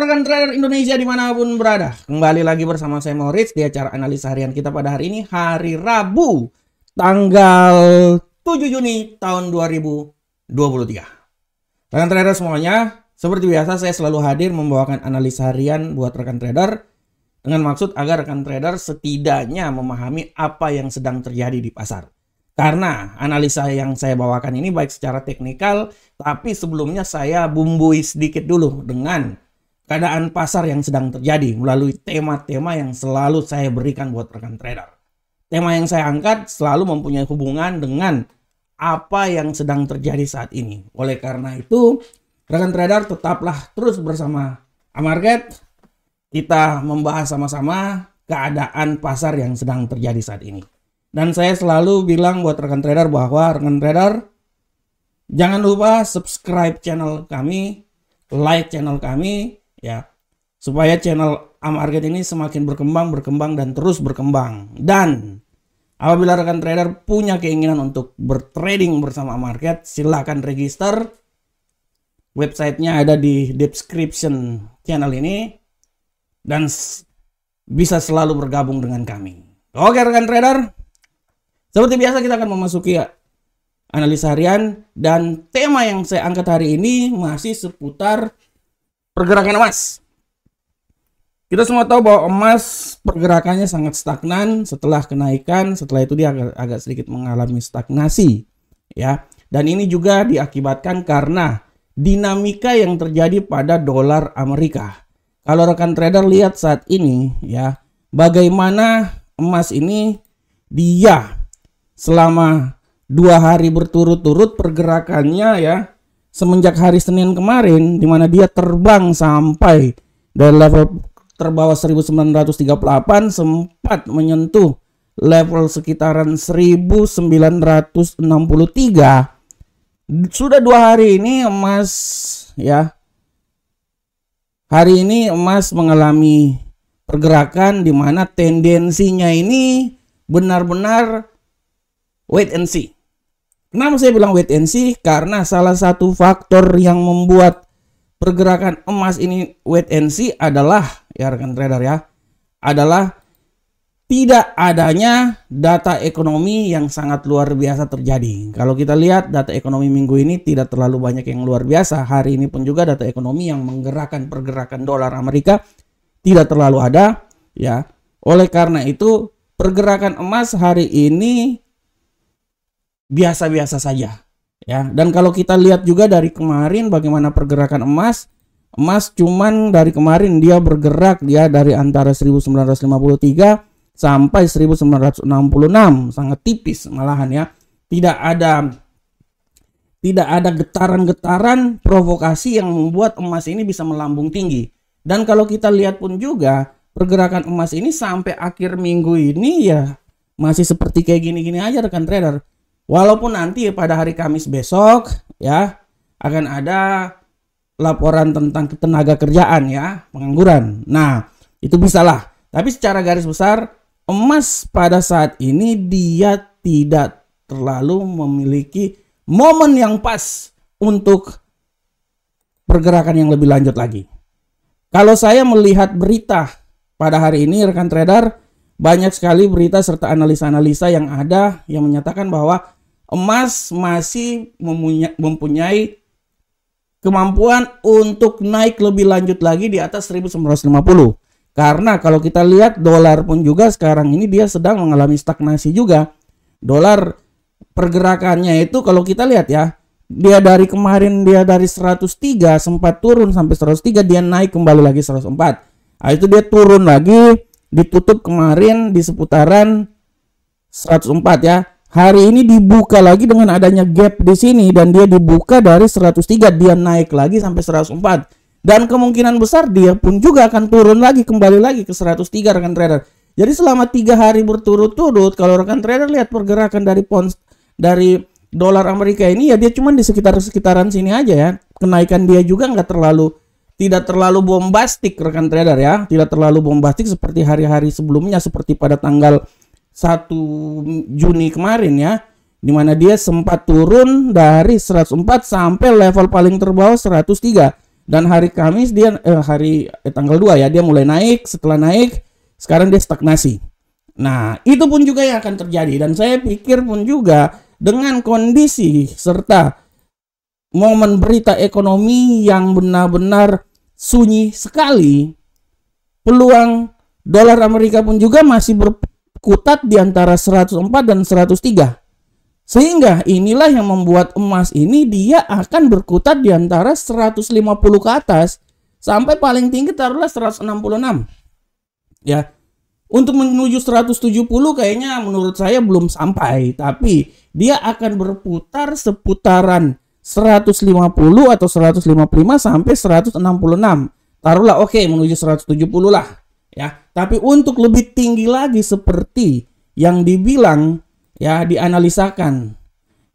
rekan trader Indonesia dimanapun berada. Kembali lagi bersama saya Moritz di acara analisa harian kita pada hari ini, hari Rabu, tanggal 7 Juni tahun 2023. Rekan trader semuanya, seperti biasa saya selalu hadir membawakan analisa harian buat rekan trader dengan maksud agar rekan trader setidaknya memahami apa yang sedang terjadi di pasar. Karena analisa yang saya bawakan ini baik secara teknikal, tapi sebelumnya saya bumbui sedikit dulu dengan keadaan pasar yang sedang terjadi melalui tema-tema yang selalu saya berikan buat rekan trader. Tema yang saya angkat selalu mempunyai hubungan dengan apa yang sedang terjadi saat ini. Oleh karena itu, rekan trader tetaplah terus bersama Amarket. Kita membahas sama-sama keadaan pasar yang sedang terjadi saat ini. Dan saya selalu bilang buat rekan trader bahwa rekan trader jangan lupa subscribe channel kami, like channel kami, ya, supaya channel Amarket ini semakin berkembang dan terus berkembang. Dan apabila rekan trader punya keinginan untuk bertrading bersama Amarket, silakan register. Websitenya ada di description channel ini dan bisa selalu bergabung dengan kami. Oke rekan trader, seperti biasa kita akan memasuki analisa harian dan tema yang saya angkat hari ini masih seputar pergerakan emas. Kita semua tahu bahwa emas pergerakannya sangat stagnan setelah kenaikan, setelah itu dia agak sedikit mengalami stagnasi, ya. Dan ini juga diakibatkan karena dinamika yang terjadi pada dolar Amerika. Kalau rekan trader lihat saat ini, ya, bagaimana emas ini dia selama 2 hari berturut-turut pergerakannya, ya, semenjak hari Senin kemarin, di mana dia terbang sampai dari level terbawah 1938 sempat menyentuh level sekitaran 1963. Sudah 2 hari ini emas, ya, hari ini emas mengalami pergerakan di mana tendensinya ini benar-benar wait and see. Kenapa saya bilang wait and see? Karena salah satu faktor yang membuat pergerakan emas ini wait and see adalah, ya rekan trader ya, adalah tidak adanya data ekonomi yang sangat luar biasa terjadi. Kalau kita lihat data ekonomi minggu ini tidak terlalu banyak yang luar biasa. Hari ini pun juga data ekonomi yang menggerakkan pergerakan dolar Amerika tidak terlalu ada, ya. Oleh karena itu pergerakan emas hari ini biasa-biasa saja, ya. Dan kalau kita lihat juga dari kemarin bagaimana pergerakan emas cuman dari kemarin dia bergerak dia dari antara 1953 sampai 1966, sangat tipis malahan, ya. Tidak ada getaran-getaran provokasi yang membuat emas ini bisa melambung tinggi. Dan kalau kita lihat pun juga pergerakan emas ini sampai akhir minggu ini ya masih seperti kayak gini-gini aja rekan trader. Walaupun nanti pada hari Kamis besok, ya, akan ada laporan tentang ketenaga kerjaan, ya, pengangguran. Nah, itu bisalah. Tapi secara garis besar emas pada saat ini dia tidak terlalu memiliki momen yang pas untuk pergerakan yang lebih lanjut lagi. Kalau saya melihat berita pada hari ini rekan trader, banyak sekali berita serta analisa-analisa yang ada yang menyatakan bahwa emas masih mempunyai kemampuan untuk naik lebih lanjut lagi di atas 1950. Karena kalau kita lihat dolar pun juga sekarang ini dia sedang mengalami stagnasi juga. Dolar pergerakannya itu kalau kita lihat ya, dia dari kemarin dia dari 103 sempat turun sampai 103, dia naik kembali lagi 104. Nah, itu dia turun lagi, ditutup kemarin di seputaran 104, ya. Hari ini dibuka lagi dengan adanya gap di sini dan dia dibuka dari 103, dia naik lagi sampai 104. Dan kemungkinan besar dia pun juga akan turun lagi kembali lagi ke 103 rekan trader. Jadi selama 3 hari berturut-turut kalau rekan trader lihat pergerakan dari dolar Amerika ini ya dia cuma di sekitaran sini aja, ya. Kenaikan dia juga tidak terlalu bombastik rekan trader, ya. Tidak terlalu bombastik seperti hari-hari sebelumnya seperti pada tanggal 1 Juni kemarin, ya, dimana dia sempat turun dari 104 sampai level paling terbawah 103. Dan hari Kamis dia tanggal 2 ya, dia mulai naik, setelah naik sekarang dia stagnasi. Nah, itu pun juga yang akan terjadi, dan saya pikir pun juga dengan kondisi serta momen berita ekonomi yang benar-benar sunyi sekali, peluang dolar Amerika pun juga masih berkutat di antara 104 dan 103. Sehingga inilah yang membuat emas ini dia akan berkutat di antara 150 ke atas sampai paling tinggi taruhlah 166. Ya. Untuk menuju 170 kayaknya menurut saya belum sampai, tapi dia akan berputar seputaran 150 atau 155 sampai 166. Taruhlah oke, menuju 170 lah, ya. Tapi untuk lebih tinggi lagi seperti yang dibilang ya, dianalisakan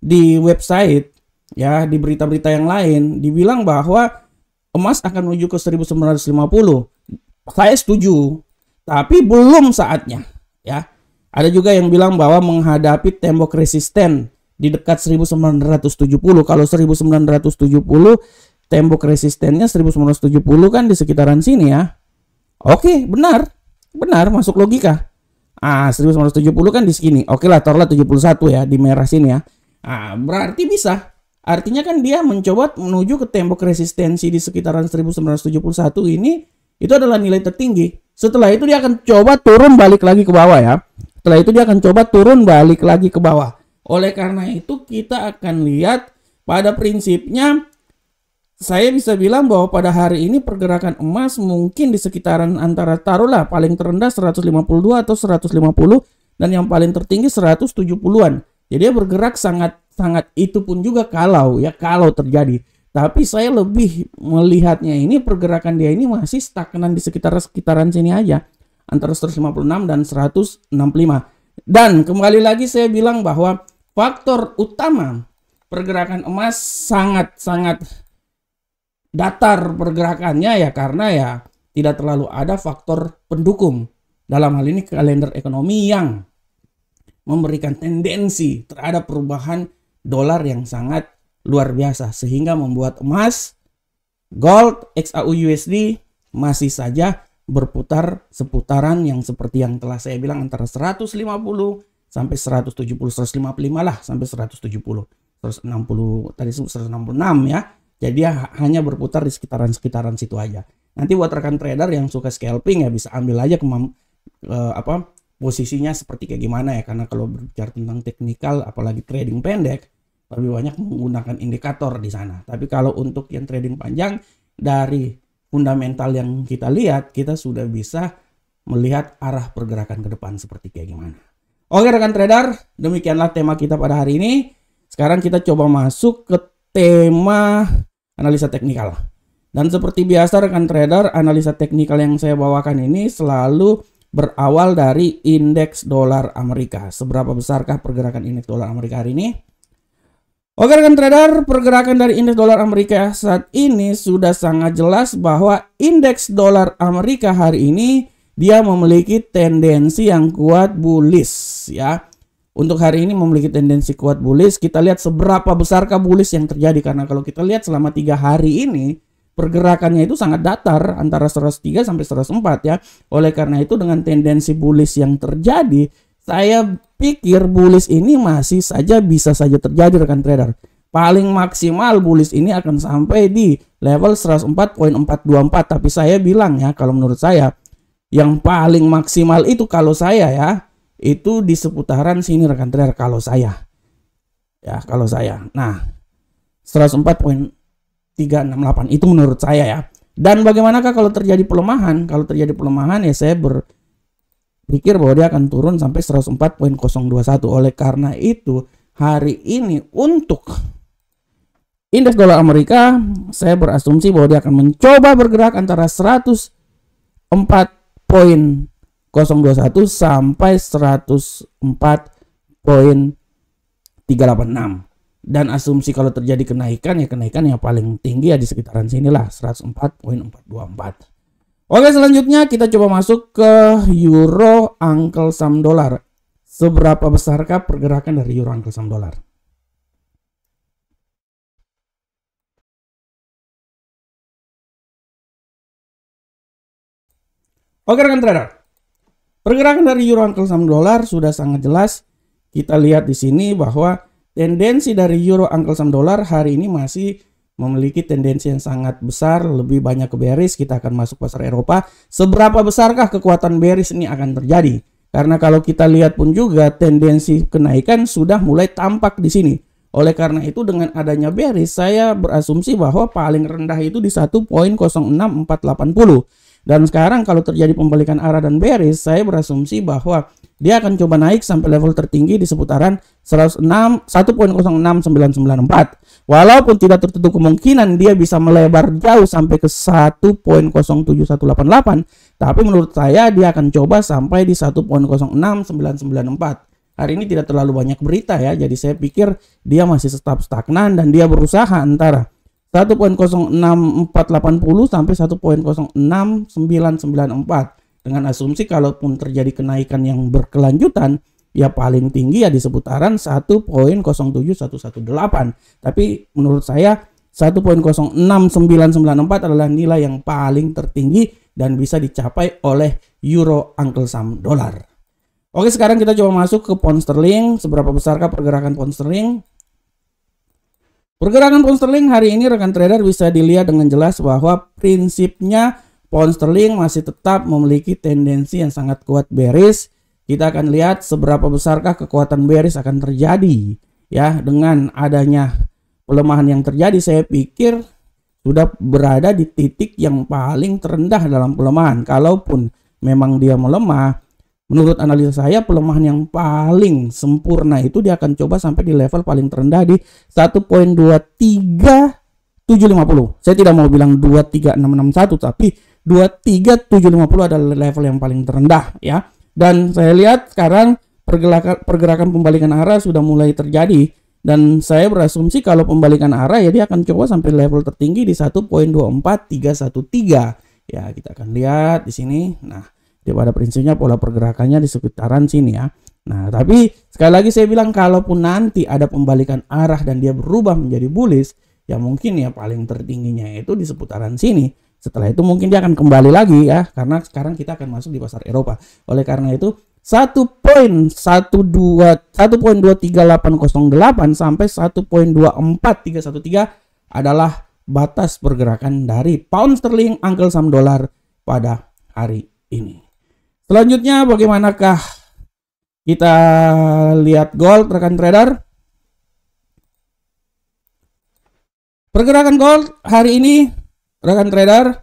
di website ya, di berita-berita yang lain dibilang bahwa emas akan menuju ke 1950. Saya setuju, tapi belum saatnya ya. Ada juga yang bilang bahwa menghadapi tembok resisten di dekat 1970. Kalau 1970 tembok resistennya 1970 kan di sekitaran sini ya. Oke, benar masuk logika. 1970 kan di sini. Oke lah, taruhlah 71 ya, di merah sini ya. Berarti bisa. Artinya kan dia mencoba menuju ke tembok resistensi di sekitaran 1971 ini, itu adalah nilai tertinggi. Setelah itu dia akan coba turun balik lagi ke bawah ya. Setelah itu dia akan coba turun balik lagi ke bawah. Oleh karena itu kita akan lihat pada prinsipnya, saya bisa bilang bahwa pada hari ini pergerakan emas mungkin di sekitaran antara taruhlah paling terendah 152 atau 150 dan yang paling tertinggi 170-an. Jadi dia bergerak sangat itu pun juga kalau terjadi. Tapi saya lebih melihatnya ini pergerakan dia ini masih stagnan di sekitaran sini aja, antara 156 dan 165. Dan kembali lagi saya bilang bahwa faktor utama pergerakan emas sangat datar pergerakannya ya, karena ya tidak terlalu ada faktor pendukung. Dalam hal ini kalender ekonomi yang memberikan tendensi terhadap perubahan dolar yang sangat luar biasa, sehingga membuat emas, gold, XAU USD masih saja berputar seputaran yang seperti yang telah saya bilang, antara 150 sampai 170, 155 lah sampai 170, 160 tadi 166 ya. Jadi hanya berputar di sekitaran situ aja. Nanti buat rekan trader yang suka scalping ya bisa ambil aja posisinya seperti kayak gimana ya. Karena kalau berbicara tentang teknikal, apalagi trading pendek, lebih banyak menggunakan indikator di sana. Tapi kalau untuk yang trading panjang, dari fundamental yang kita lihat, kita sudah bisa melihat arah pergerakan ke depan seperti kayak gimana. Oke rekan trader, demikianlah tema kita pada hari ini. Sekarang kita coba masuk ke tema analisa teknikal. Dan seperti biasa rekan trader, analisa teknikal yang saya bawakan ini selalu berawal dari indeks dolar Amerika. Seberapa besarkah pergerakan indeks dolar Amerika hari ini? Oke rekan trader, pergerakan dari indeks dolar Amerika saat ini sudah sangat jelas bahwa indeks dolar Amerika hari ini dia memiliki tendensi yang kuat bullish ya. Untuk hari ini memiliki tendensi kuat bullish. Kita lihat seberapa besarkah bullish yang terjadi, karena kalau kita lihat selama 3 hari ini pergerakannya itu sangat datar antara 103 sampai 104 ya. Oleh karena itu dengan tendensi bullish yang terjadi, saya pikir bullish ini masih saja bisa saja terjadi rekan trader. Paling maksimal bullish ini akan sampai di level 104.424, tapi saya bilang ya, kalau menurut saya yang paling maksimal itu kalau saya ya, itu di seputaran sini rekan trader kalau saya. Ya, kalau saya. Nah, 104.368 itu menurut saya ya. Dan bagaimanakah kalau terjadi pelemahan? Kalau terjadi pelemahan ya saya berpikir bahwa dia akan turun sampai 104.021. Oleh karena itu, hari ini untuk indeks dolar Amerika, saya berasumsi bahwa dia akan mencoba bergerak antara 104.021 sampai 104.386. Dan asumsi kalau terjadi kenaikan ya kenaikan yang paling tinggi ya di sekitaran sinilah 104.424. Oke, selanjutnya kita coba masuk ke euro Uncle Sam dolar. Seberapa besarkah pergerakan dari euro Uncle Sam dolar? Oke rekan trader, pergerakan dari euro angkel saham dolar sudah sangat jelas. Kita lihat di sini bahwa tendensi dari euro angkel saham dolar hari ini masih memiliki tendensi yang sangat besar, lebih banyak ke bearish. Kita akan masuk pasar Eropa. Seberapa besarkah kekuatan bearish ini akan terjadi? Karena kalau kita lihat pun juga tendensi kenaikan sudah mulai tampak di sini. Oleh karena itu dengan adanya bearish, saya berasumsi bahwa paling rendah itu di 1.06480. Dan sekarang kalau terjadi pembalikan arah dan bearish, saya berasumsi bahwa dia akan coba naik sampai level tertinggi di seputaran 1.06994. Walaupun tidak tertutup kemungkinan dia bisa melebar jauh sampai ke 1.07188, tapi menurut saya dia akan coba sampai di 1.06994. Hari ini tidak terlalu banyak berita ya, jadi saya pikir dia masih tetap stagnan dan dia berusaha antara 1.06480 sampai 1.06994. Dengan asumsi kalaupun terjadi kenaikan yang berkelanjutan, ya paling tinggi ya di seputaran 1.07118. Tapi menurut saya 1.06994 adalah nilai yang paling tertinggi dan bisa dicapai oleh euro angkel saham dolar. Oke, sekarang kita coba masuk ke pound sterling. Seberapa besarkah pergerakan pound sterling? Pergerakan pound sterling hari ini rekan trader bisa dilihat dengan jelas bahwa prinsipnya pound sterling masih tetap memiliki tendensi yang sangat kuat bearish. Kita akan lihat seberapa besarkah kekuatan bearish akan terjadi ya. Dengan adanya pelemahan yang terjadi, saya pikir sudah berada di titik yang paling terendah dalam pelemahan. Kalaupun memang dia melemah, menurut analisa saya pelemahan yang paling sempurna itu dia akan coba sampai di level paling terendah di 1.23750. Saya tidak mau bilang 23661, tapi 23750 adalah level yang paling terendah ya. Dan saya lihat sekarang pergerakan pembalikan arah sudah mulai terjadi, dan saya berasumsi kalau pembalikan arah ya dia akan coba sampai level tertinggi di 1.24313. Ya, kita akan lihat di sini. Nah, pada prinsipnya pola pergerakannya di sekitaran sini ya. Nah, tapi sekali lagi saya bilang kalaupun nanti ada pembalikan arah dan dia berubah menjadi bullish, ya mungkin ya paling tertingginya itu di seputaran sini. Setelah itu mungkin dia akan kembali lagi ya, karena sekarang kita akan masuk di pasar Eropa. Oleh karena itu 1.23808 sampai 1.24313 adalah batas pergerakan dari pound sterling angkel saham dolar pada hari ini. Selanjutnya bagaimanakah kita lihat gold rekan trader? Pergerakan gold hari ini rekan trader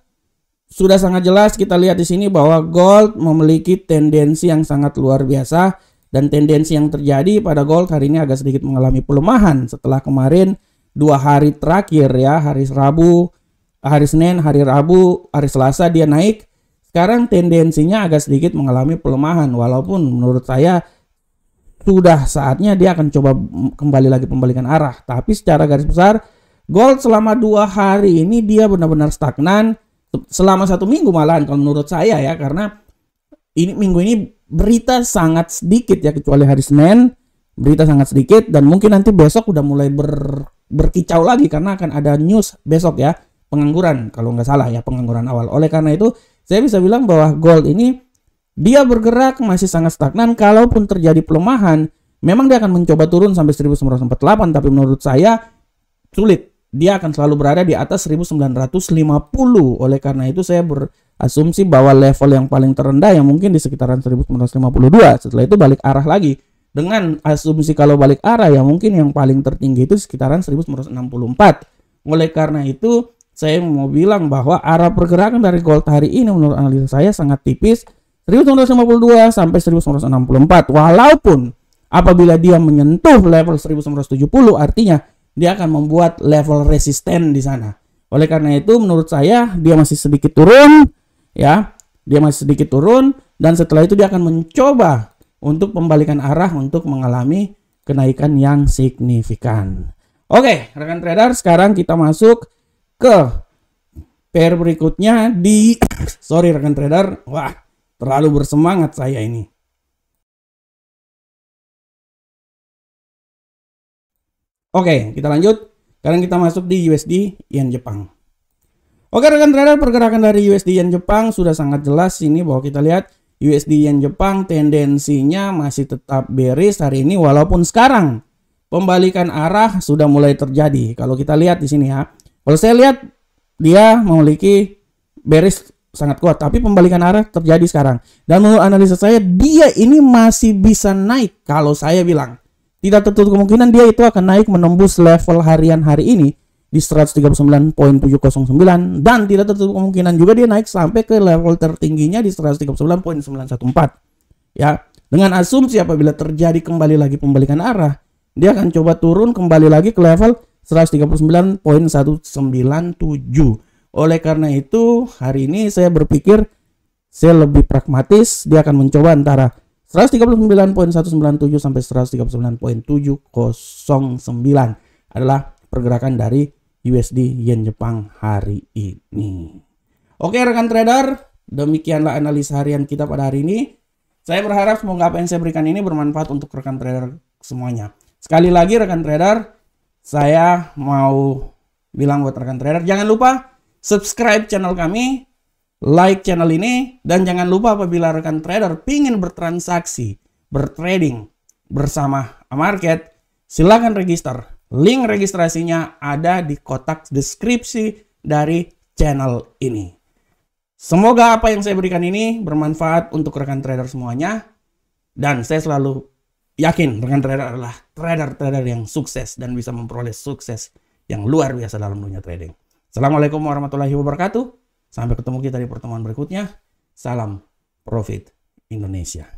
sudah sangat jelas. Kita lihat di sini bahwa gold memiliki tendensi yang sangat luar biasa, dan tendensi yang terjadi pada gold hari ini agak sedikit mengalami pelemahan setelah kemarin 2 hari terakhir ya, hari Rabu, hari Senin, hari Rabu, hari Selasa dia naik. Sekarang tendensinya agak sedikit mengalami pelemahan, walaupun menurut saya sudah saatnya dia akan coba kembali lagi pembalikan arah. Tapi secara garis besar gold selama 2 hari ini dia benar-benar stagnan, selama 1 minggu malahan kalau menurut saya ya, karena ini minggu ini berita sangat sedikit ya, kecuali hari Senin berita sangat sedikit, dan mungkin nanti besok udah mulai berkicau lagi karena akan ada news besok ya, pengangguran kalau nggak salah ya, pengangguran awal. Oleh karena itu saya bisa bilang bahwa gold ini dia bergerak masih sangat stagnan. Kalaupun terjadi pelemahan, memang dia akan mencoba turun sampai 1948, tapi menurut saya sulit. Dia akan selalu berada di atas 1950. Oleh karena itu saya berasumsi bahwa level yang paling terendah yang mungkin di sekitaran 1952. Setelah itu balik arah lagi. Dengan asumsi kalau balik arah ya mungkin yang paling tertinggi itu sekitaran 1964. Oleh karena itu saya mau bilang bahwa arah pergerakan dari gold hari ini menurut analisa saya sangat tipis, 1952 sampai 1964. Walaupun apabila dia menyentuh level 1970 artinya dia akan membuat level resisten di sana. Oleh karena itu menurut saya dia masih sedikit turun ya. Dia masih sedikit turun, dan setelah itu dia akan mencoba untuk pembalikan arah untuk mengalami kenaikan yang signifikan. Oke, rekan trader, sekarang kita masuk ke pair berikutnya di sorry rekan trader, wah terlalu bersemangat saya ini. Oke, kita lanjut. Sekarang kita masuk di USD Yen Jepang. Oke rekan trader, pergerakan dari USD Yen Jepang sudah sangat jelas ini bahwa kita lihat USD Yen Jepang tendensinya masih tetap bearish hari ini walaupun sekarang pembalikan arah sudah mulai terjadi. Kalau kita lihat di sini ya. Kalau saya lihat dia memiliki bearish sangat kuat, tapi pembalikan arah terjadi sekarang. Dan menurut analisa saya dia ini masih bisa naik. Kalau saya bilang tidak tertutup kemungkinan dia itu akan naik menembus level harian hari ini di 139.709 dan tidak tertutup kemungkinan juga dia naik sampai ke level tertingginya di 139.914 ya. Dengan asumsi apabila terjadi kembali lagi pembalikan arah, dia akan coba turun kembali lagi ke level 139.197. Oleh karena itu hari ini saya berpikir saya lebih pragmatis, dia akan mencoba antara 139.197 sampai 139.709 adalah pergerakan dari USD Yen Jepang hari ini. Oke rekan trader, demikianlah analisa harian kita pada hari ini. Saya berharap semoga apa yang saya berikan ini bermanfaat untuk rekan trader semuanya. Sekali lagi rekan trader, saya mau bilang buat rekan trader, jangan lupa subscribe channel kami, like channel ini, dan jangan lupa apabila rekan trader ingin bertransaksi, bertrading bersama Amarket, silakan register. Link registrasinya ada di kotak deskripsi dari channel ini. Semoga apa yang saya berikan ini bermanfaat untuk rekan trader semuanya. Dan saya selalu yakin rekan trader adalah trader-trader yang sukses dan bisa memperoleh sukses yang luar biasa dalam dunia trading. Assalamualaikum warahmatullahi wabarakatuh. Sampai ketemu kita di pertemuan berikutnya. Salam Profit Indonesia.